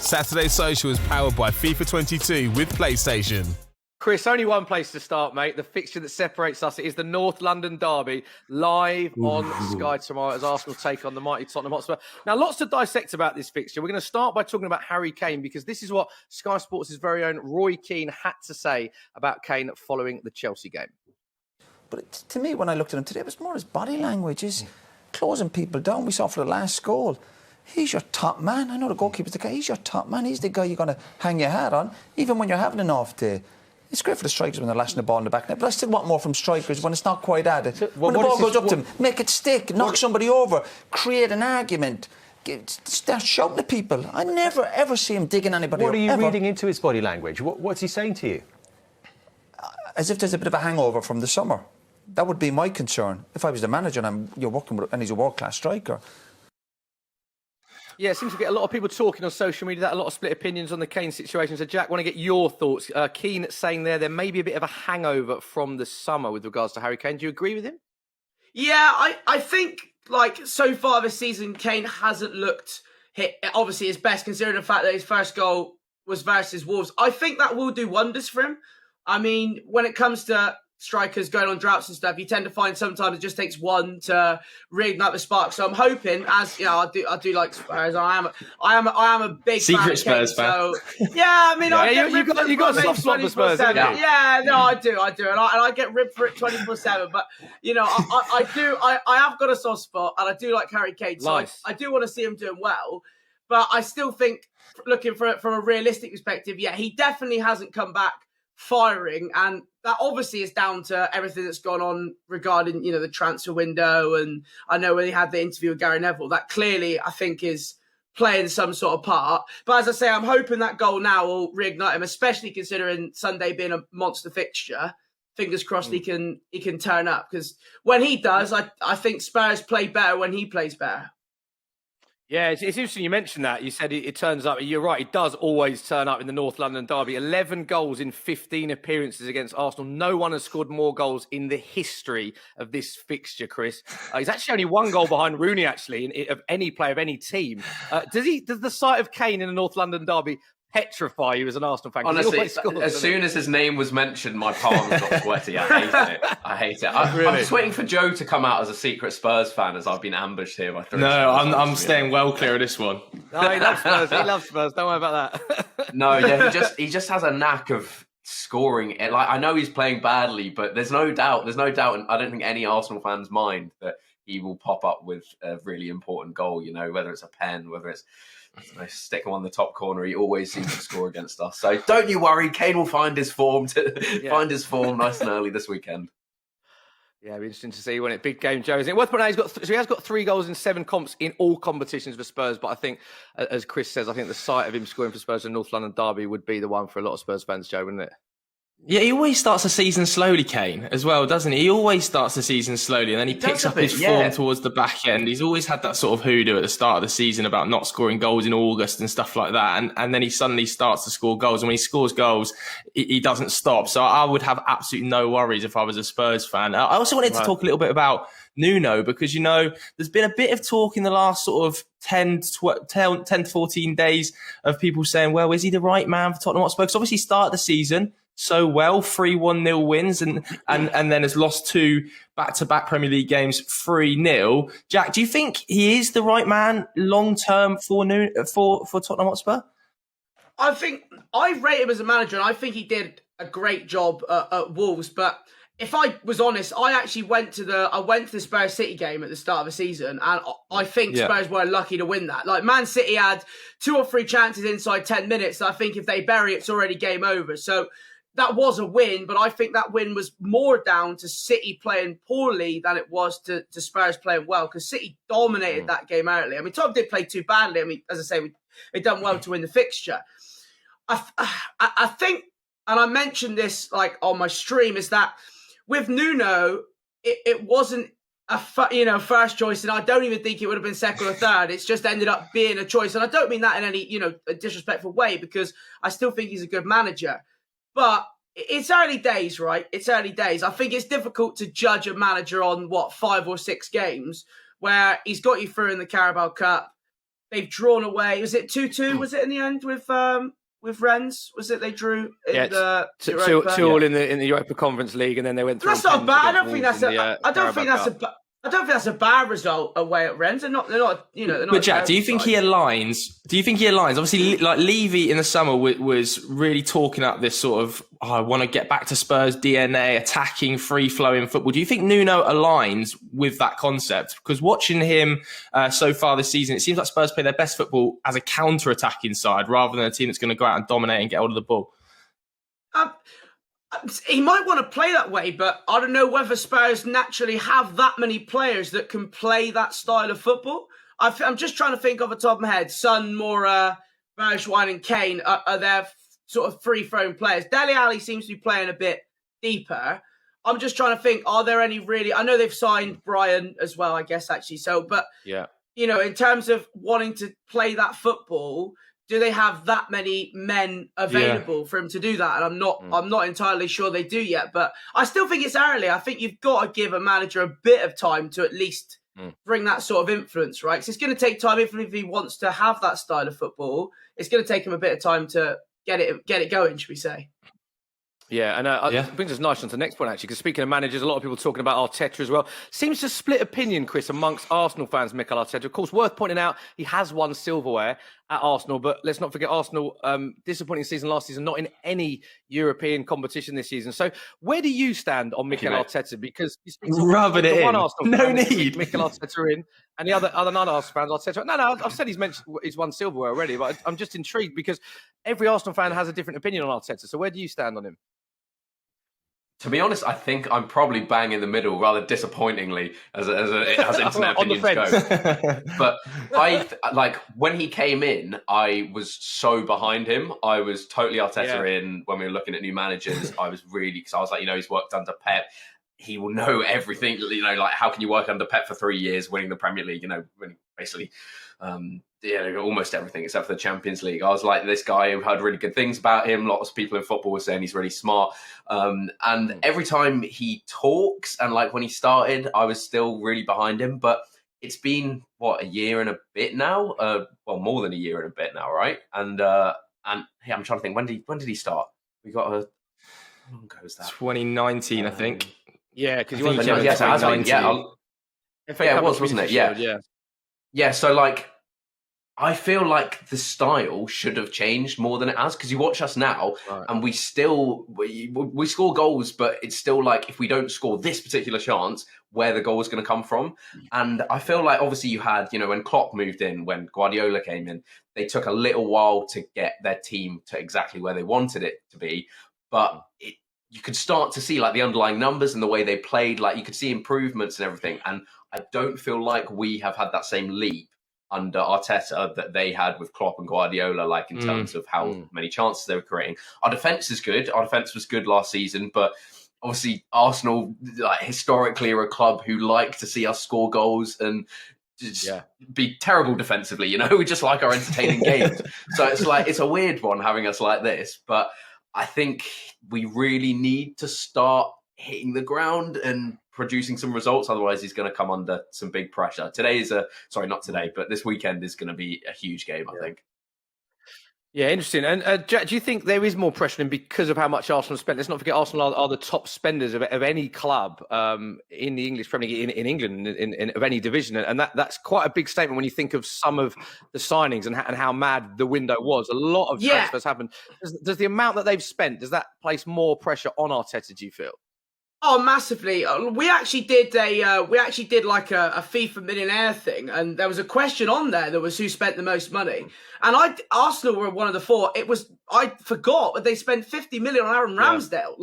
Saturday Social is powered by FIFA 22 with PlayStation. Chris, only one place to start, mate. The fixture that separates us is the North London derby, live on Sky tomorrow as Arsenal take on the mighty Tottenham Hotspur. Now, lots to dissect about this fixture. We're going to start by talking about Harry Kane, because this is what Sky Sports' very own Roy Keane had to say about Kane following the Chelsea game. But to me, when I looked at him today, it was more his body language, his closing people down. We saw for the last goal. He's your top man. I know the goalkeeper's the guy. He's your top man. He's the guy you're going to hang your hat on, even when you're having an off day. It's great for the strikers when they're lashing the ball in the back net, but I still want more from strikers when it's not quite at it. When the ball goes up to him, make it stick, knock somebody over, create an argument, start shouting at people. I never, ever see him digging anybody up. What are you reading into his body language? What's he saying to you? As if there's a bit of a hangover from the summer. That would be my concern. If I was the manager and you're working with, and he's a world-class striker. Yeah, it seems to get a lot of people talking on social media, a lot of split opinions on the Kane situation. So, Jack, I want to get your thoughts. Keane saying there may be a bit of a hangover from the summer with regards to Harry Kane. Do you agree with him? Yeah, I think, so far this season, Kane hasn't looked obviously his best, considering the fact that his first goal was versus Wolves. I think that will do wonders for him. I mean, when it comes to strikers going on droughts and stuff, you tend to find sometimes it just takes one to reignite the spark. So I'm hoping, as you know, I do like Spurs. I am a big secret Spurs fan. So yeah, I mean, you got a soft spot for Spurs, haven't you? Yeah, no, I do, and I get ribbed for it 24/7. But you know, I have got a soft spot, and I do like Harry Kane. So nice. I do want to see him doing well, but I still think, looking for it from a realistic perspective, yeah, he definitely hasn't come back firing, and that obviously is down to everything that's gone on regarding, the transfer window. And I know when he had the interview with Gary Neville, that clearly I think is playing some sort of part. But as I say, I'm hoping that goal now will reignite him, especially considering Sunday being a monster fixture. Fingers crossed he can turn up, because when he does, I think Spurs play better when he plays better. Yeah, it's interesting you mentioned that. You said it turns up. You're right, it does always turn up in the North London derby. 11 goals in 15 appearances against Arsenal. No one has scored more goals in the history of this fixture, Chris. He's actually only one goal behind Rooney, actually, of any player of any team. Does the sight of Kane in the North London derby petrify you as an Arsenal fan? Honestly, as soon as his name was mentioned, my palms got sweaty. I hate it. I'm just waiting for Joe to come out as a secret Spurs fan, as I've been ambushed here by three. No, I'm staying well clear of this one. No, he loves Spurs. He loves Spurs. Don't worry about that. No, yeah, he just has a knack of scoring. Like, I know he's playing badly, but there's no doubt, and I don't think any Arsenal fans mind that he will pop up with a really important goal. Whether it's a pen, whether it's stick him on the top corner, he always seems to score against us. So don't you worry, Kane will find his form nice and early this weekend. Yeah, it'll be interesting to see when big game, Joe. Isn't it? Worth pointing out, he has got 3 goals in 7 comps in all competitions for Spurs. But I think, as Chris says, I think the sight of him scoring for Spurs in North London derby would be the one for a lot of Spurs fans, Joe, wouldn't it? Yeah, he always starts the season slowly, Kane, as well, doesn't he? He always starts the season slowly, and then he picks up his form towards the back end. He's always had that sort of hoodoo at the start of the season about not scoring goals in August and stuff like that, and then he suddenly starts to score goals, and when he scores goals, he doesn't stop. So I would have absolutely no worries if I was a Spurs fan. I also wanted to talk a little bit about Nuno, because, there's been a bit of talk in the last sort of 10 to 14 days of people saying, well, is he the right man for Tottenham Hotspur? Because obviously he started the season so well, 3-1-0 wins, and then has lost 2 back-to-back Premier League games 3-0. Jack, do you think he is the right man long-term for Tottenham Hotspur? I think I rate him as a manager, and I think he did a great job at Wolves. But if I was honest, I actually went to the Spurs City game at the start of the season, and I think Spurs were lucky to win that. Like, Man City had 2 or 3 chances inside 10 minutes. And I think if they bury it, it's already game over. So that was a win, but I think that win was more down to City playing poorly than it was to Spurs playing well, because City dominated that game early. I mean, Tottenham didn't play too badly. I mean, as I say, they done well to win the fixture. I think, and I mentioned this on my stream, is that with Nuno, it wasn't a first choice, and I don't even think it would have been second or third. It's just ended up being a choice, and I don't mean that in any a disrespectful way, because I still think he's a good manager. But it's early days, right? It's early days. I think it's difficult to judge a manager on 5 or 6 games where he's got you through in the Carabao Cup. they've drawn away. Was it 2-2? Was it in the end with Rennes? Was it they drew in the Europa? 2-2 in the Europa Conference League, and then they went through. That's not bad. I don't think that's a bad result away at Rennes. They're not. But Jack, do you think he aligns? Obviously, like Levy in the summer was really talking up this sort of, I want to get back to Spurs DNA, attacking, free-flowing football. Do you think Nuno aligns with that concept? Because watching him so far this season, it seems like Spurs play their best football as a counter-attacking side rather than a team that's going to go out and dominate and get hold of the ball. He might want to play that way, but I don't know whether Spurs naturally have that many players that can play that style of football. I'm just trying to think off the top of my head. Son, Moura, Bergwijn and Kane are their sort of free-flowing players. Dele Alli seems to be playing a bit deeper. I'm just trying to think, are there any really... I know they've signed Brian as well, I guess, actually. So, but, in terms of wanting to play that football... Do they have that many men available for him to do that? And I'm not entirely sure they do yet, but I still think it's early. I think you've got to give a manager a bit of time to at least bring that sort of influence, right? Because it's going to take time, even if he wants to have that style of football. It's going to take him a bit of time to get it going, should we say? Yeah, and it brings us nicely on to the next point, actually, because speaking of managers, a lot of people talking about Arteta as well. Seems to split opinion, Chris, amongst Arsenal fans, Mikel Arteta. Of course, worth pointing out, he has won silverware at Arsenal, but let's not forget Arsenal, disappointing season last season, not in any European competition this season. So where do you stand on Mikel Arteta? Because you speak to rubbing it in. One Arsenal no fan, need. Mikel Arteta in, and the other non-Arsenal fans, Arteta. No, I've said he's won silverware already, but I'm just intrigued because every Arsenal fan has a different opinion on Arteta. So where do you stand on him? To be honest, I think I'm probably bang in the middle, rather disappointingly, as internet opinions go. But when he came in, I was so behind him. I was totally Arteta in when we were looking at new managers. I was really, because I was like, he's worked under Pep. He will know everything. Like how can you work under Pep for 3 years, winning the Premier League? Winning basically. Almost everything except for the Champions League. I was like, this guy, I've heard really good things about him. Lots of people in football were saying he's really smart. And every time he talks, and like when he started, I was still really behind him. But it's been, a year and a bit now? More than a year and a bit now, right? And I'm trying to think, when did he start? We got how long ago was that? 2019, I think. Yeah, because you won the Champions League. It was, wasn't it? Yeah. Yeah, so I feel like the style should have changed more than it has, because you watch us now and we still we score goals, but it's still like if we don't score this particular chance, where the goal is going to come from. And I feel like obviously you had, when Klopp moved in, when Guardiola came in, they took a little while to get their team to exactly where they wanted it to be, but you could start to see like the underlying numbers and the way they played, like you could see improvements and everything. And I don't feel like we have had that same leap under Arteta that they had with Klopp and Guardiola, like in terms of how many chances they were creating. Our defence is good. Our defence was good last season, but obviously Arsenal, historically, are a club who like to see us score goals and just be terrible defensively. We just like our entertaining games. So it's a weird one having us like this, but I think we really need to start hitting the ground and producing some results. Otherwise, he's going to come under some big pressure. This weekend is going to be a huge game, I think. Yeah, interesting. And Jack, do you think there is more pressure on him because of how much Arsenal spent? Let's not forget Arsenal are the top spenders of any club in the English Premier League, in England, of any division. And that's quite a big statement when you think of some of the signings and how mad the window was. A lot of transfers happened. Does the amount that they've spent, does that place more pressure on Arteta, do you feel? Oh, massively. We actually did like a FIFA millionaire thing, and there was a question on there that was who spent the most money. And Arsenal were one of the four. I forgot, but they spent 50 million on Aaron Ramsdale.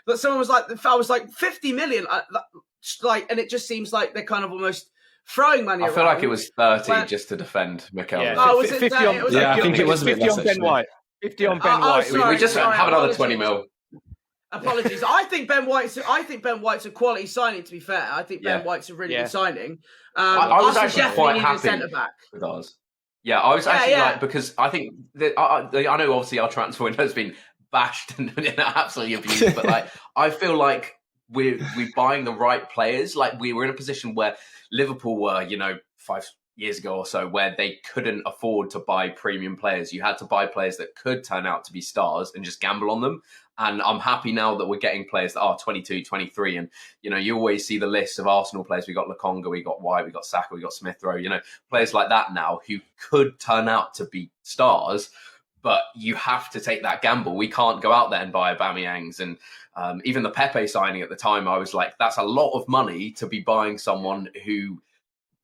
But someone was like, I was like 50 million, and it just seems like they're kind of almost throwing money around. I feel like it was 30 just to defend Mikel. Yeah, was it 50 on? I think it was 50 on Ben White. 50 on Ben White. We just have another 20 mil. Apologies. I think Ben White's a quality signing, to be fair. I think Ben White's a really good signing. I was actually quite happy with ours. Yeah, I was actually because I think that I know obviously our transfer window has been bashed and absolutely abused, but I feel like we're buying the right players. Like we were in a position where Liverpool were, years ago or so where they couldn't afford to buy premium players. You had to buy players that could turn out to be stars and just gamble on them. And I'm happy now that we're getting players that are 22, 23. And, you always see the list of Arsenal players. We got Lokonga, we got White, we got Saka, we got Smith Rowe, players like that now who could turn out to be stars. But you have to take that gamble. We can't go out there and buy Aubameyangs. And even the Pepe signing at the time, I was like, that's a lot of money to be buying someone who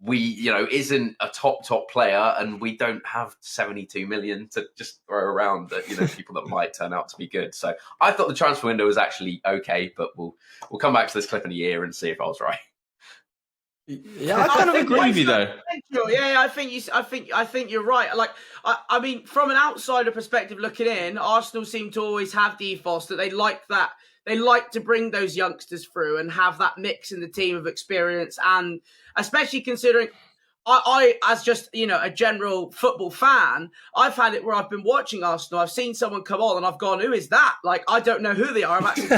isn't a top player, and we don't have 72 million to just throw around that, people that might turn out to be good. So I thought the transfer window was actually okay, but we'll come back to this clip in a year and see if I was right. Yeah, I kind of agree with you though. Yeah, I think you're right. Like, I mean, from an outsider perspective looking in, Arsenal seem to always have the ethos that they like that. They like to bring those youngsters through and have that mix in the team of experience, and especially considering I as just, a general football fan, I've had it where I've been watching Arsenal, I've seen someone come on and I've gone, who is that? Like, I don't know who they are. I'm actually,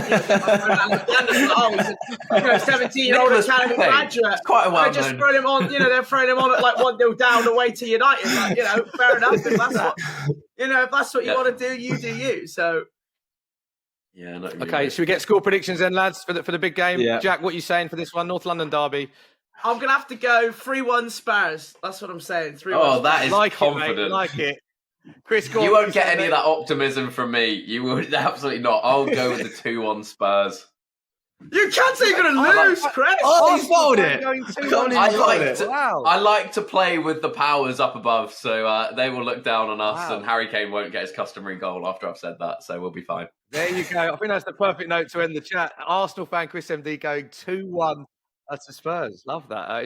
17-year-old academy graduate. Quite a well-known. Just throwing him on, they're throwing him on at like 1-0 down away to United. Like, fair enough. If that's what you want to do, you do you. So. Yeah. No, okay, should we get score predictions then, lads, for the big game? Yeah. Jack, what are you saying for this one? North London derby. I'm going to have to go 3-1 Spurs. That's what I'm saying. 3-1. Oh, that is confident. It, mate. Like it. Chris, you won't get any of that optimism from me. You would absolutely not. I'll go with the 2-1 Spurs. You can't say you're going to lose, Chris. Oh, he's fouled it. I like to play with the powers up above, so they will look down on us, and Harry Kane won't get his customary goal after I've said that, so we'll be fine. There you go. I think that's the perfect note to end the chat. Arsenal fan Chris MD going 2-1 to Spurs. Love that.